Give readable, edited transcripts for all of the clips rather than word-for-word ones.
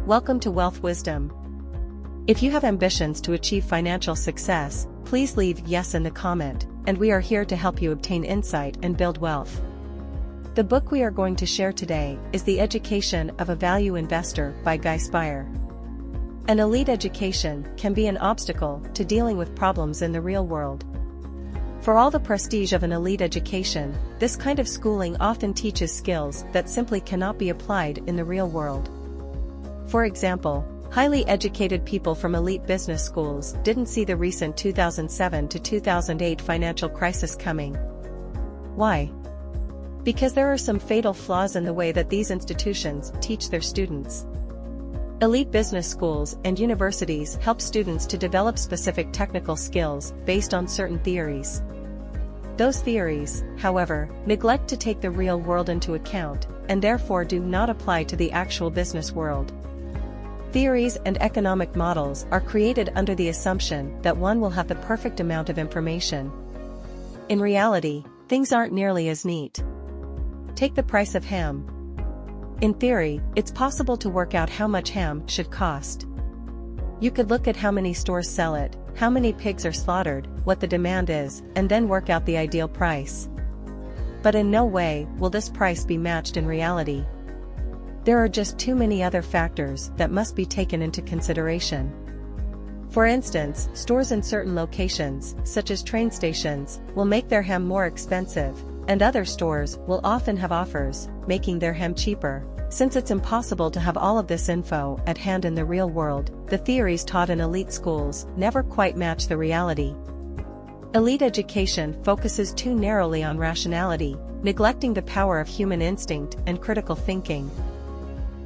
Welcome to Wealth Wisdom. If you have ambitions to achieve financial success, please leave yes in the comment, and we are here to help you obtain insight and build wealth. The book we are going to share today is The Education of a Value Investor by Guy Spier. An elite education can be an obstacle to dealing with problems in the real world. For all the prestige of an elite education, this kind of schooling often teaches skills that simply cannot be applied in the real world. For example, highly educated people from elite business schools didn't see the recent 2007 to 2008 financial crisis coming. Why? Because there are some fatal flaws in the way that these institutions teach their students. Elite business schools and universities help students to develop specific technical skills based on certain theories. Those theories, however, neglect to take the real world into account, and therefore do not apply to the actual business world. Theories and economic models are created under the assumption that one will have the perfect amount of information. In reality, things aren't nearly as neat. Take the price of ham. In theory, it's possible to work out how much ham should cost. You could look at how many stores sell it, how many pigs are slaughtered, what the demand is, and then work out the ideal price. But in no way will this price be matched in reality. There are just too many other factors that must be taken into consideration. For instance, stores in certain locations, such as train stations, will make their ham more expensive, and other stores will often have offers, making their ham cheaper. Since it's impossible to have all of this info at hand in the real world, the theories taught in elite schools never quite match the reality. Elite education focuses too narrowly on rationality, neglecting the power of human instinct and critical thinking.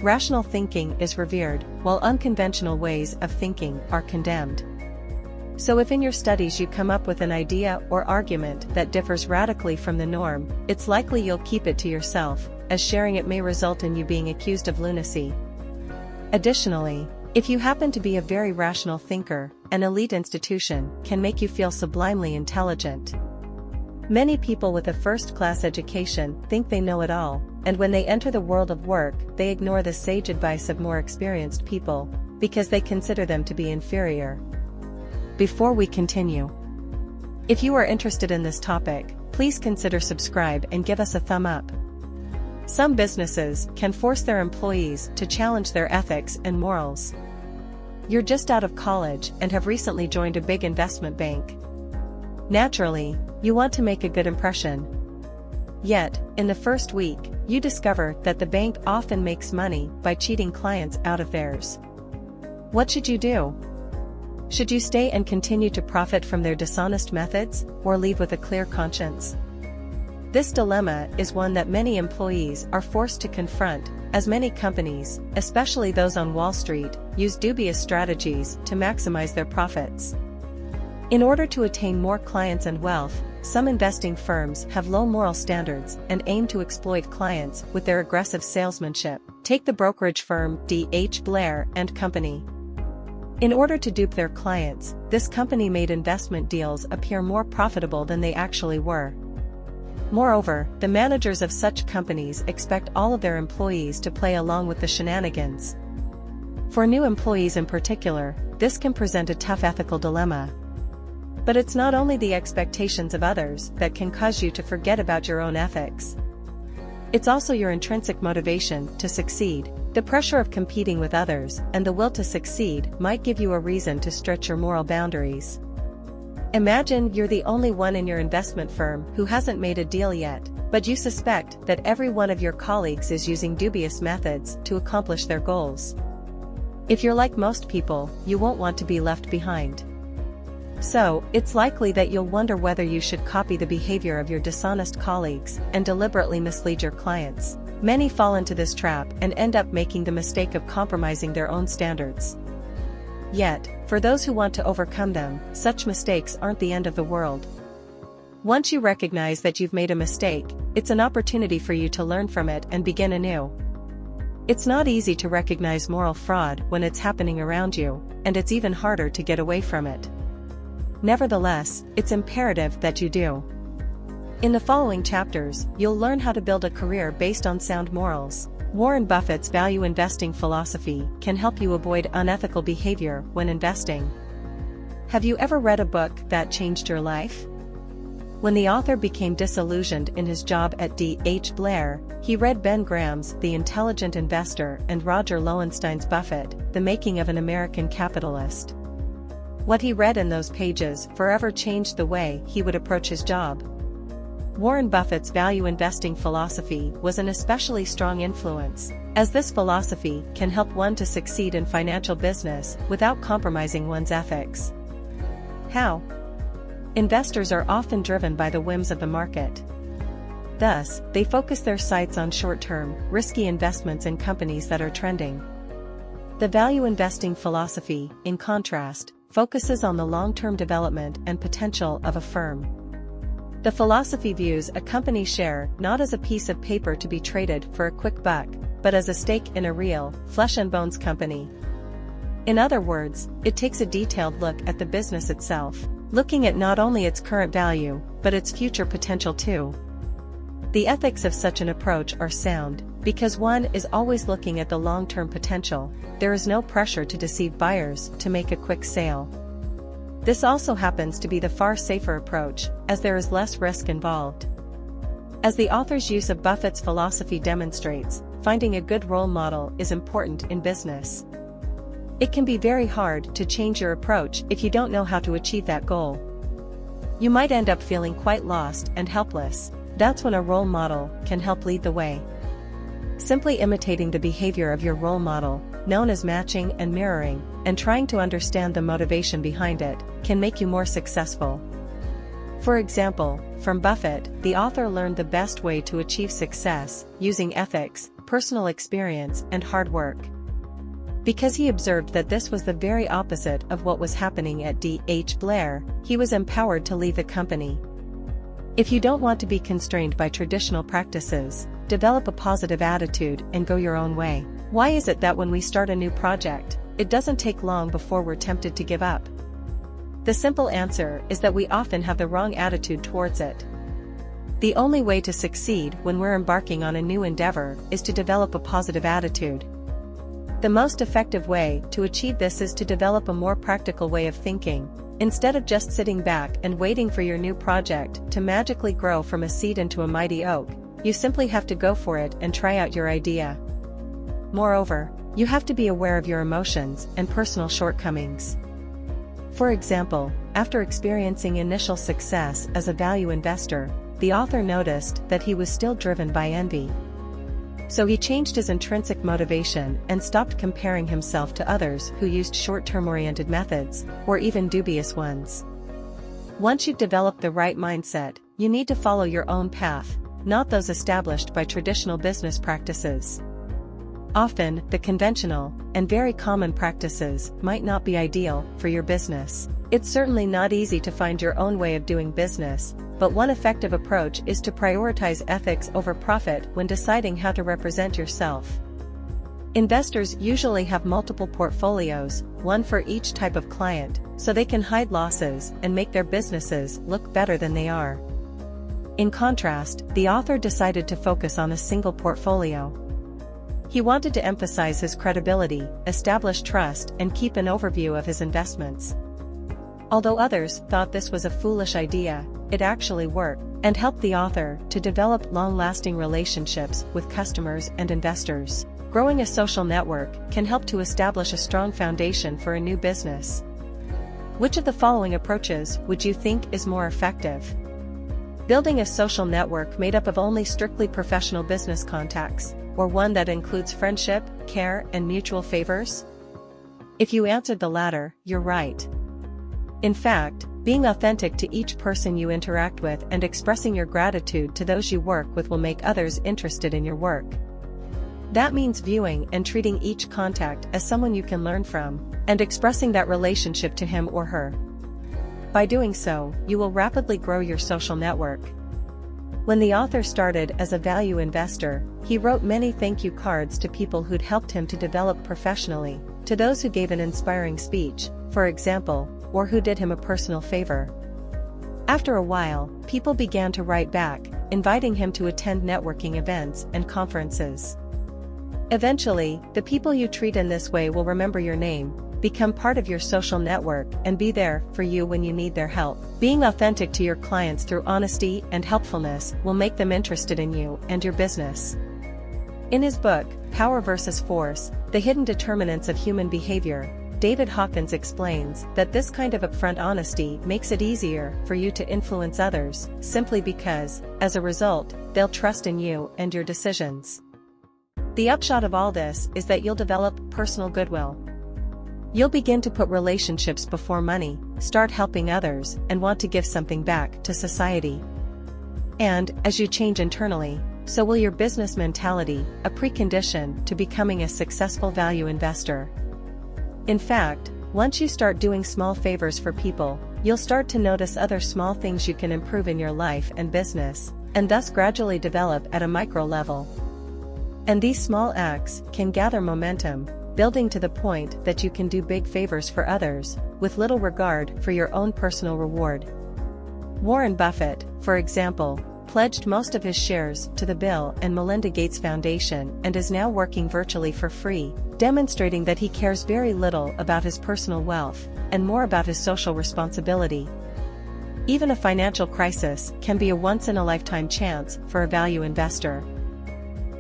Rational thinking is revered, while unconventional ways of thinking are condemned. So if in your studies you come up with an idea or argument that differs radically from the norm, it's likely you'll keep it to yourself, as sharing it may result in you being accused of lunacy. Additionally, if you happen to be a very rational thinker, an elite institution can make you feel sublimely intelligent. Many people with a first-class education think they know it all, and when they enter the world of work, they ignore the sage advice of more experienced people, because they consider them to be inferior. Before we continue, if you are interested in this topic, please consider subscribe and give us a thumb up. Some businesses can force their employees to challenge their ethics and morals. You're just out of college and have recently joined a big investment bank. Naturally, you want to make a good impression. Yet, in the first week, you discover that the bank often makes money by cheating clients out of theirs. What should you do? Should you stay and continue to profit from their dishonest methods, or leave with a clear conscience? This dilemma is one that many employees are forced to confront, as many companies, especially those on Wall Street, use dubious strategies to maximize their profits. In order to attain more clients and wealth, some investing firms have low moral standards and aim to exploit clients with their aggressive salesmanship. Take the brokerage firm D.H. Blair and Company. In order to dupe their clients, this company made investment deals appear more profitable than they actually were. Moreover, the managers of such companies expect all of their employees to play along with the shenanigans. For new employees in particular, this can present a tough ethical dilemma. But it's not only the expectations of others that can cause you to forget about your own ethics. It's also your intrinsic motivation to succeed. The pressure of competing with others and the will to succeed might give you a reason to stretch your moral boundaries. Imagine you're the only one in your investment firm who hasn't made a deal yet, but you suspect that every one of your colleagues is using dubious methods to accomplish their goals. If you're like most people, you won't want to be left behind. So, it's likely that you'll wonder whether you should copy the behavior of your dishonest colleagues and deliberately mislead your clients. Many fall into this trap and end up making the mistake of compromising their own standards. Yet, for those who want to overcome them, such mistakes aren't the end of the world. Once you recognize that you've made a mistake, it's an opportunity for you to learn from it and begin anew. It's not easy to recognize moral fraud when it's happening around you, and it's even harder to get away from it. Nevertheless, it's imperative that you do. In the following chapters, you'll learn how to build a career based on sound morals. Warren Buffett's value investing philosophy can help you avoid unethical behavior when investing. Have you ever read a book that changed your life? When the author became disillusioned in his job at D.H. Blair, he read Ben Graham's The Intelligent Investor and Roger Lowenstein's Buffett, The Making of an American Capitalist. What he read in those pages forever changed the way he would approach his job. Warren Buffett's value investing philosophy was an especially strong influence, as this philosophy can help one to succeed in financial business without compromising one's ethics. How? Investors are often driven by the whims of the market. Thus, they focus their sights on short-term, risky investments in companies that are trending. The value investing philosophy, in contrast, focuses on the long-term development and potential of a firm. The philosophy views a company's share not as a piece of paper to be traded for a quick buck, but as a stake in a real, flesh-and-bones company. In other words, it takes a detailed look at the business itself, looking at not only its current value, but its future potential too. The ethics of such an approach are sound, because one is always looking at the long-term potential. There is no pressure to deceive buyers to make a quick sale. This also happens to be the far safer approach, as there is less risk involved. As the author's use of Buffett's philosophy demonstrates, finding a good role model is important in business. It can be very hard to change your approach if you don't know how to achieve that goal. You might end up feeling quite lost and helpless. That's when a role model can help lead the way. Simply imitating the behavior of your role model, known as matching and mirroring, and trying to understand the motivation behind it, can make you more successful. For example, from Buffett, the author learned the best way to achieve success, using ethics, personal experience, and hard work. Because he observed that this was the very opposite of what was happening at D.H. Blair, he was empowered to leave the company. If you don't want to be constrained by traditional practices, develop a positive attitude and go your own way. Why is it that when we start a new project, it doesn't take long before we're tempted to give up? The simple answer is that we often have the wrong attitude towards it. The only way to succeed when we're embarking on a new endeavor is to develop a positive attitude. The most effective way to achieve this is to develop a more practical way of thinking. Instead of just sitting back and waiting for your new project to magically grow from a seed into a mighty oak, you simply have to go for it and try out your idea. Moreover, you have to be aware of your emotions and personal shortcomings. For example, after experiencing initial success as a value investor, the author noticed that he was still driven by envy. So he changed his intrinsic motivation and stopped comparing himself to others who used short-term-oriented methods, or even dubious ones. Once you've developed the right mindset, you need to follow your own path, not those established by traditional business practices. Often, the conventional, and very common practices might not be ideal for your business. It's certainly not easy to find your own way of doing business, but one effective approach is to prioritize ethics over profit when deciding how to represent yourself. Investors usually have multiple portfolios, one for each type of client, so they can hide losses and make their businesses look better than they are. In contrast, the author decided to focus on a single portfolio. He wanted to emphasize his credibility, establish trust, and keep an overview of his investments. Although others thought this was a foolish idea, it actually worked, and helped the author to develop long-lasting relationships with customers and investors. Growing a social network can help to establish a strong foundation for a new business. Which of the following approaches would you think is more effective? Building a social network made up of only strictly professional business contacts, or one that includes friendship, care, and mutual favors? If you answered the latter, you're right. In fact, being authentic to each person you interact with and expressing your gratitude to those you work with will make others interested in your work. That means viewing and treating each contact as someone you can learn from, and expressing that relationship to him or her. By doing so, you will rapidly grow your social network. When the author started as a value investor, he wrote many thank you cards to people who'd helped him to develop professionally, to those who gave an inspiring speech, for example, or who did him a personal favor. After a while, people began to write back, inviting him to attend networking events and conferences. Eventually, the people you treat in this way will remember your name, become part of your social network, and be there for you when you need their help. Being authentic to your clients through honesty and helpfulness will make them interested in you and your business. In his book, Power versus Force: The Hidden Determinants of Human Behavior, David Hawkins explains that this kind of upfront honesty makes it easier for you to influence others, simply because, as a result, they'll trust in you and your decisions. The upshot of all this is that you'll develop personal goodwill. You'll begin to put relationships before money, start helping others, and want to give something back to society. And, as you change internally, so will your business mentality, a precondition to becoming a successful value investor. In fact, once you start doing small favors for people, you'll start to notice other small things you can improve in your life and business, and thus gradually develop at a micro level. And these small acts can gather momentum, building to the point that you can do big favors for others, with little regard for your own personal reward. Warren Buffett, for example, pledged most of his shares to the Bill and Melinda Gates Foundation and is now working virtually for free, demonstrating that he cares very little about his personal wealth, and more about his social responsibility. Even a financial crisis can be a once-in-a-lifetime chance for a value investor.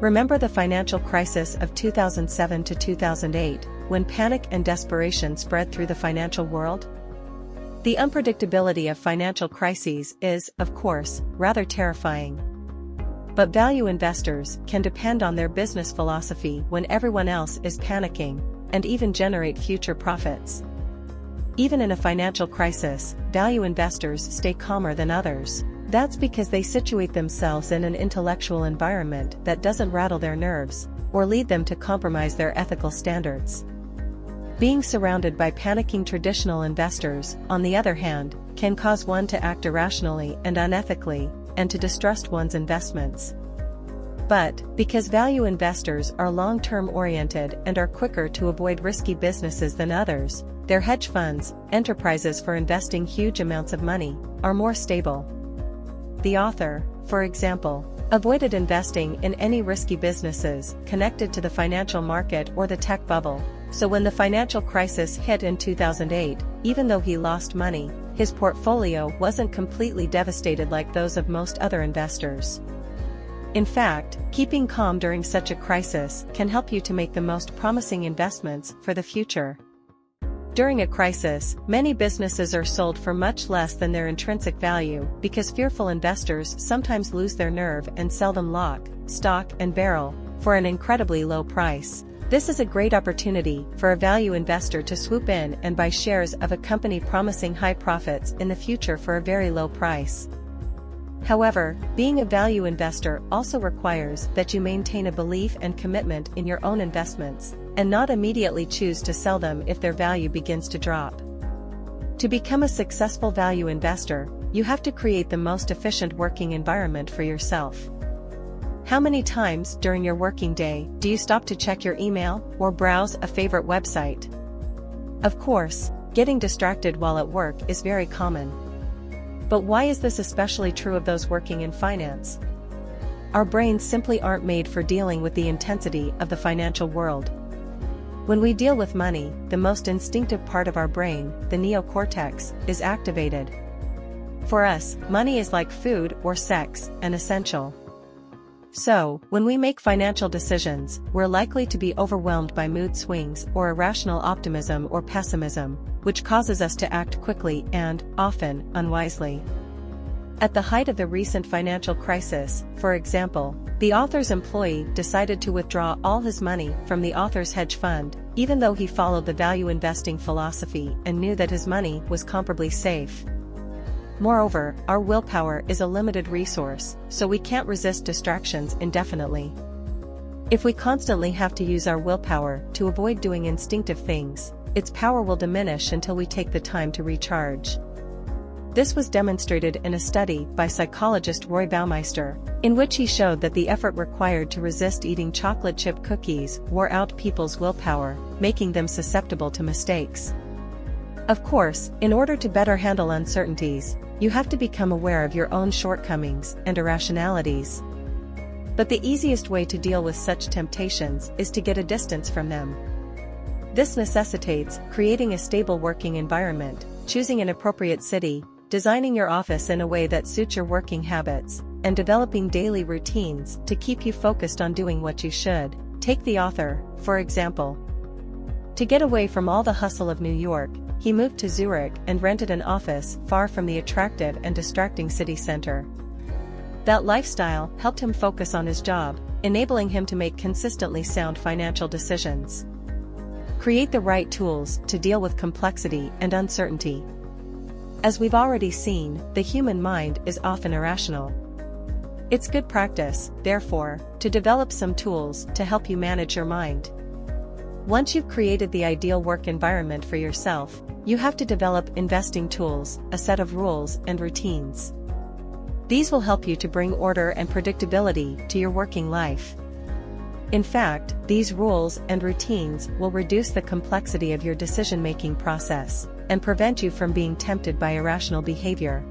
Remember the financial crisis of 2007 to 2008, when panic and desperation spread through the financial world? The unpredictability of financial crises is, of course, rather terrifying. But value investors can depend on their business philosophy when everyone else is panicking, and even generate future profits. Even in a financial crisis, value investors stay calmer than others. That's because they situate themselves in an intellectual environment that doesn't rattle their nerves, or lead them to compromise their ethical standards. Being surrounded by panicking traditional investors, on the other hand, can cause one to act irrationally and unethically, and to distrust one's investments. But, because value investors are long-term oriented and are quicker to avoid risky businesses than others, their hedge funds, enterprises for investing huge amounts of money, are more stable. The author, for example, avoided investing in any risky businesses connected to the financial market or the tech bubble, so when the financial crisis hit in 2008, even though he lost money, his portfolio wasn't completely devastated like those of most other investors. In fact, keeping calm during such a crisis can help you to make the most promising investments for the future. During a crisis, many businesses are sold for much less than their intrinsic value because fearful investors sometimes lose their nerve and sell them lock, stock, and barrel for an incredibly low price. This is a great opportunity for a value investor to swoop in and buy shares of a company promising high profits in the future for a very low price. However, being a value investor also requires that you maintain a belief and commitment in your own investments, and not immediately choose to sell them if their value begins to drop. To become a successful value investor, you have to create the most efficient working environment for yourself. How many times during your working day do you stop to check your email or browse a favorite website? Of course, getting distracted while at work is very common. But why is this especially true of those working in finance? Our brains simply aren't made for dealing with the intensity of the financial world. When we deal with money, the most instinctive part of our brain, the neocortex, is activated. For us, money is like food or sex, an essential. So, when we make financial decisions, we're likely to be overwhelmed by mood swings or irrational optimism or pessimism, which causes us to act quickly and, often, unwisely. At the height of the recent financial crisis, for example, the author's employee decided to withdraw all his money from the author's hedge fund, even though he followed the value investing philosophy and knew that his money was comparably safe. Moreover, our willpower is a limited resource, so we can't resist distractions indefinitely. If we constantly have to use our willpower to avoid doing instinctive things, its power will diminish until we take the time to recharge. This was demonstrated in a study by psychologist Roy Baumeister, in which he showed that the effort required to resist eating chocolate chip cookies wore out people's willpower, making them susceptible to mistakes. Of course, in order to better handle uncertainties, you have to become aware of your own shortcomings and irrationalities. But the easiest way to deal with such temptations is to get a distance from them. This necessitates creating a stable working environment, choosing an appropriate city, designing your office in a way that suits your working habits, and developing daily routines to keep you focused on doing what you should. Take the author, for example. To get away from all the hustle of New York, he moved to Zurich and rented an office far from the attractive and distracting city center. That lifestyle helped him focus on his job, enabling him to make consistently sound financial decisions. Create the right tools to deal with complexity and uncertainty. As we've already seen, the human mind is often irrational. It's good practice, therefore, to develop some tools to help you manage your mind. Once you've created the ideal work environment for yourself, you have to develop investing tools, a set of rules and routines. These will help you to bring order and predictability to your working life. In fact, these rules and routines will reduce the complexity of your decision-making process and prevent you from being tempted by irrational behavior.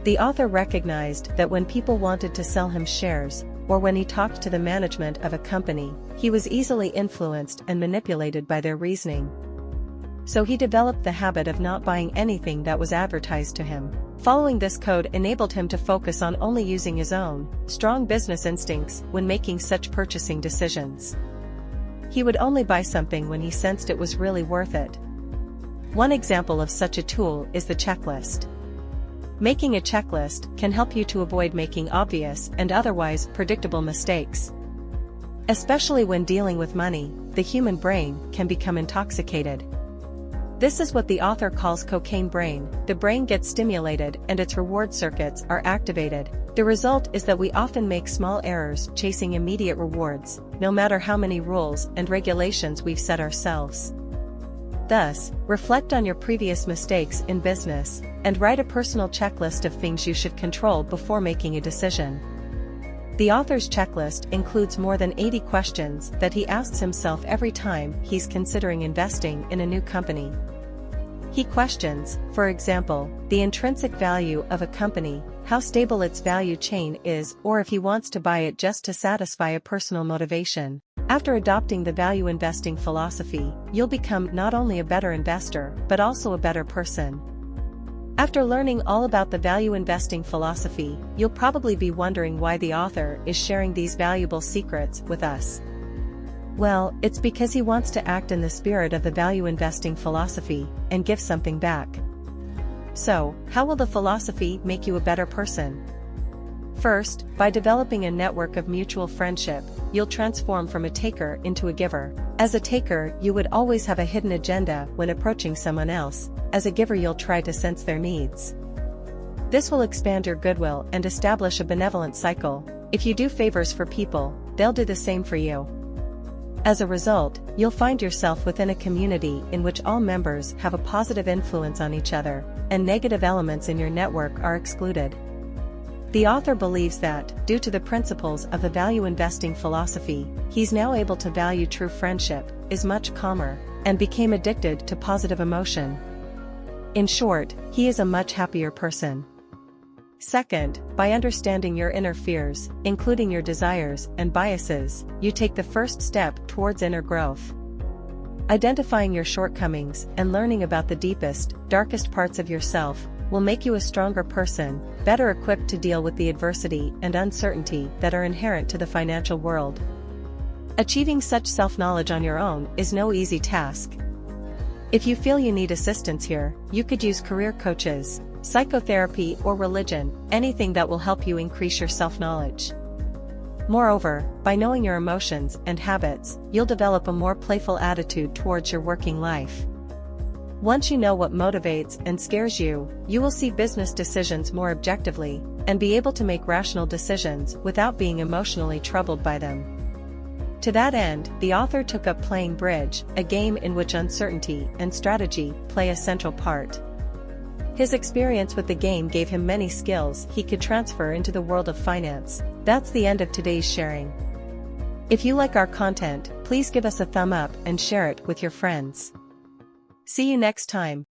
The author recognized that when people wanted to sell him shares, or when he talked to the management of a company, he was easily influenced and manipulated by their reasoning. So he developed the habit of not buying anything that was advertised to him. Following this code enabled him to focus on only using his own strong business instincts when making such purchasing decisions. He would only buy something when he sensed it was really worth it. One example of such a tool is the checklist. Making a checklist can help you to avoid making obvious and otherwise predictable mistakes. Especially when dealing with money, the human brain can become intoxicated. This is what the author calls cocaine brain. The brain gets stimulated and its reward circuits are activated. The result is that we often make small errors chasing immediate rewards, no matter how many rules and regulations we've set ourselves. Thus, reflect on your previous mistakes in business, and write a personal checklist of things you should control before making a decision. The author's checklist includes more than 80 questions that he asks himself every time he's considering investing in a new company. He questions, for example, the intrinsic value of a company, how stable its value chain is, or if he wants to buy it just to satisfy a personal motivation. After adopting the value investing philosophy, you'll become not only a better investor, but also a better person. After learning all about the value investing philosophy, you'll probably be wondering why the author is sharing these valuable secrets with us. Well, it's because he wants to act in the spirit of the value investing philosophy and give something back. So, how will the philosophy make you a better person? First, by developing a network of mutual friendship, you'll transform from a taker into a giver. As a taker, you would always have a hidden agenda when approaching someone else. As a giver, you'll try to sense their needs. This will expand your goodwill and establish a benevolent cycle. If you do favors for people, they'll do the same for you. As a result, you'll find yourself within a community in which all members have a positive influence on each other, and negative elements in your network are excluded. The author believes that, due to the principles of the value investing philosophy, he's now able to value true friendship, is much calmer, and became addicted to positive emotion. In short, he is a much happier person. Second, by understanding your inner fears, including your desires and biases, you take the first step towards inner growth. Identifying your shortcomings and learning about the deepest, darkest parts of yourself will make you a stronger person, better equipped to deal with the adversity and uncertainty that are inherent to the financial world. Achieving such self-knowledge on your own is no easy task. If you feel you need assistance here, you could use career coaches, psychotherapy, or religion, anything that will help you increase your self-knowledge. Moreover, by knowing your emotions and habits, you'll develop a more playful attitude towards your working life. Once you know what motivates and scares you, you will see business decisions more objectively, and be able to make rational decisions without being emotionally troubled by them. To that end, the author took up playing bridge, a game in which uncertainty and strategy play a central part. His experience with the game gave him many skills he could transfer into the world of finance. That's the end of today's sharing. If you like our content, please give us a thumb up and share it with your friends. See you next time.